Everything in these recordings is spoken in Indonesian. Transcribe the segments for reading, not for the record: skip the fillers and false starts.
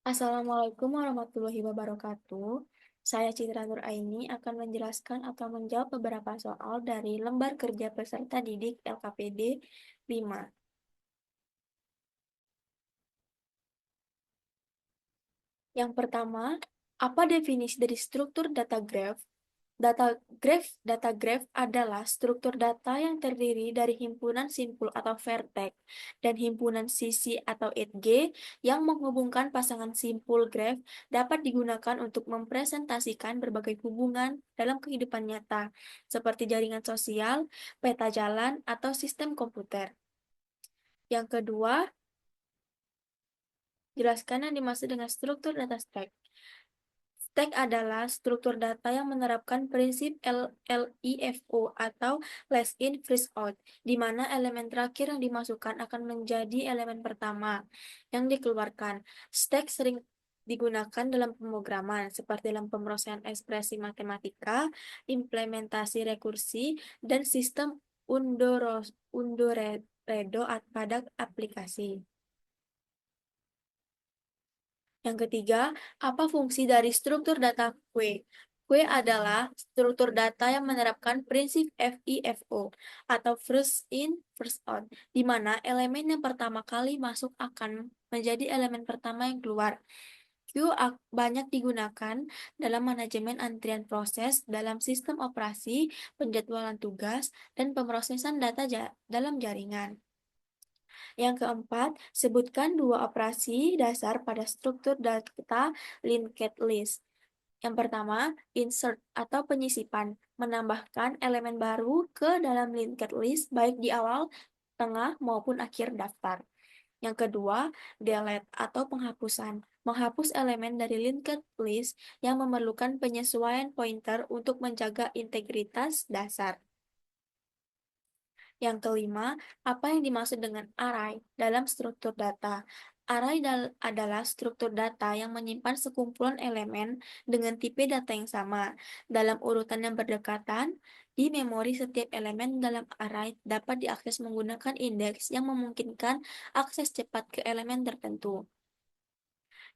Assalamualaikum warahmatullahi wabarakatuh. Saya Citra Nuraini akan menjelaskan atau menjawab beberapa soal dari lembar kerja peserta didik LKPD 5. Yang pertama, apa definisi dari struktur data graph? Data graph adalah struktur data yang terdiri dari himpunan simpul atau vertex dan himpunan sisi atau edge yang menghubungkan pasangan simpul graph dapat digunakan untuk mempresentasikan berbagai hubungan dalam kehidupan nyata, seperti jaringan sosial, peta jalan, atau sistem komputer. Yang kedua, jelaskan yang dimaksud dengan struktur data stack. Stack adalah struktur data yang menerapkan prinsip LIFO atau last in, first out, di mana elemen terakhir yang dimasukkan akan menjadi elemen pertama yang dikeluarkan. Stack sering digunakan dalam pemrograman, seperti dalam pemrosesan ekspresi matematika, implementasi rekursi, dan sistem Undoredo pada aplikasi. Yang ketiga, apa fungsi dari struktur data Q? Q adalah struktur data yang menerapkan prinsip FIFO atau first in, first out, di mana elemen yang pertama kali masuk akan menjadi elemen pertama yang keluar. Banyak digunakan dalam manajemen antrian proses dalam sistem operasi, penjadwalan tugas, dan pemrosesan data dalam jaringan. Yang keempat, sebutkan dua operasi dasar pada struktur data linked list. Yang pertama, insert atau penyisipan, menambahkan elemen baru ke dalam linked list baik di awal, tengah, maupun akhir daftar. Yang kedua, delete atau penghapusan, menghapus elemen dari linked list yang memerlukan penyesuaian pointer untuk menjaga integritas dasar. Yang kelima, apa yang dimaksud dengan array dalam struktur data? Array adalah struktur data yang menyimpan sekumpulan elemen dengan tipe data yang sama dalam urutan yang berdekatan. Di memori, setiap elemen dalam array dapat diakses menggunakan indeks yang memungkinkan akses cepat ke elemen tertentu.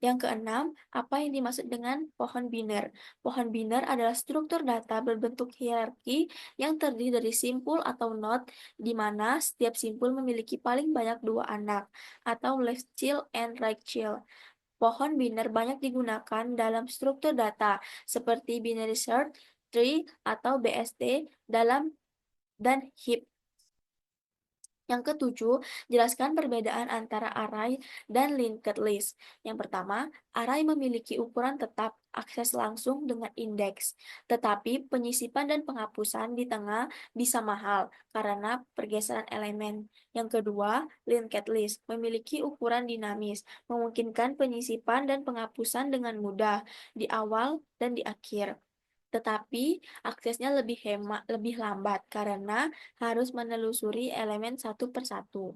Yang keenam, apa yang dimaksud dengan pohon biner? Pohon biner adalah struktur data berbentuk hierarki yang terdiri dari simpul atau node, di mana setiap simpul memiliki paling banyak dua anak, atau left child and right child. Pohon biner banyak digunakan dalam struktur data, seperti binary search tree atau BST dan heap. Yang ketujuh, jelaskan perbedaan antara array dan linked list. Yang pertama, array memiliki ukuran tetap, akses langsung dengan indeks, tetapi penyisipan dan penghapusan di tengah bisa mahal karena pergeseran elemen. Yang kedua, linked list memiliki ukuran dinamis, memungkinkan penyisipan dan penghapusan dengan mudah di awal dan di akhir. Tetapi aksesnya lebih lambat karena harus menelusuri elemen satu per satu.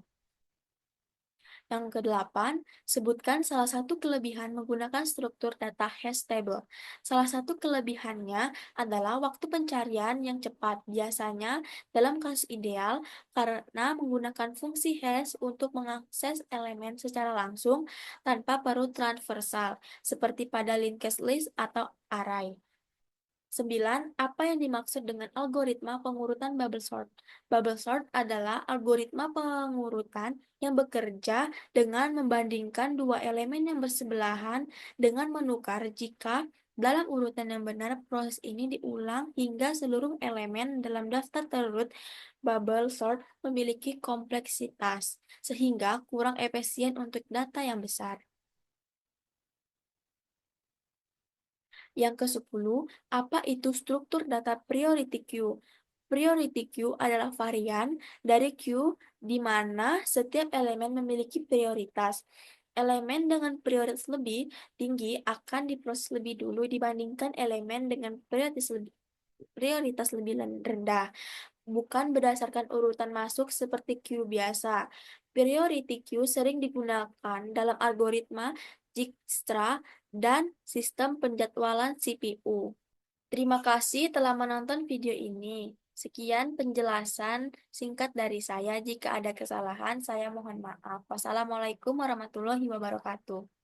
Yang kedelapan, sebutkan salah satu kelebihan menggunakan struktur data hash table. Salah satu kelebihannya adalah waktu pencarian yang cepat, biasanya dalam kasus ideal karena menggunakan fungsi hash untuk mengakses elemen secara langsung tanpa perlu transversal, seperti pada linked list atau array. 9. Apa yang dimaksud dengan algoritma pengurutan bubble sort? Bubble sort adalah algoritma pengurutan yang bekerja dengan membandingkan dua elemen yang bersebelahan dengan menukar jika dalam urutan yang benar proses ini diulang hingga seluruh elemen dalam daftar terurut. Bubble sort memiliki kompleksitas sehingga kurang efisien untuk data yang besar. Yang ke-10, apa itu struktur data priority queue? Priority queue adalah varian dari queue di mana setiap elemen memiliki prioritas. Elemen dengan prioritas lebih tinggi akan diproses lebih dulu dibandingkan elemen dengan prioritas lebih rendah, bukan berdasarkan urutan masuk seperti queue biasa. Priority queue sering digunakan dalam algoritma Dijkstra dan sistem penjadwalan CPU. Terima kasih telah menonton video ini. Sekian penjelasan singkat dari saya. Jika ada kesalahan, saya mohon maaf. Wassalamualaikum warahmatullahi wabarakatuh.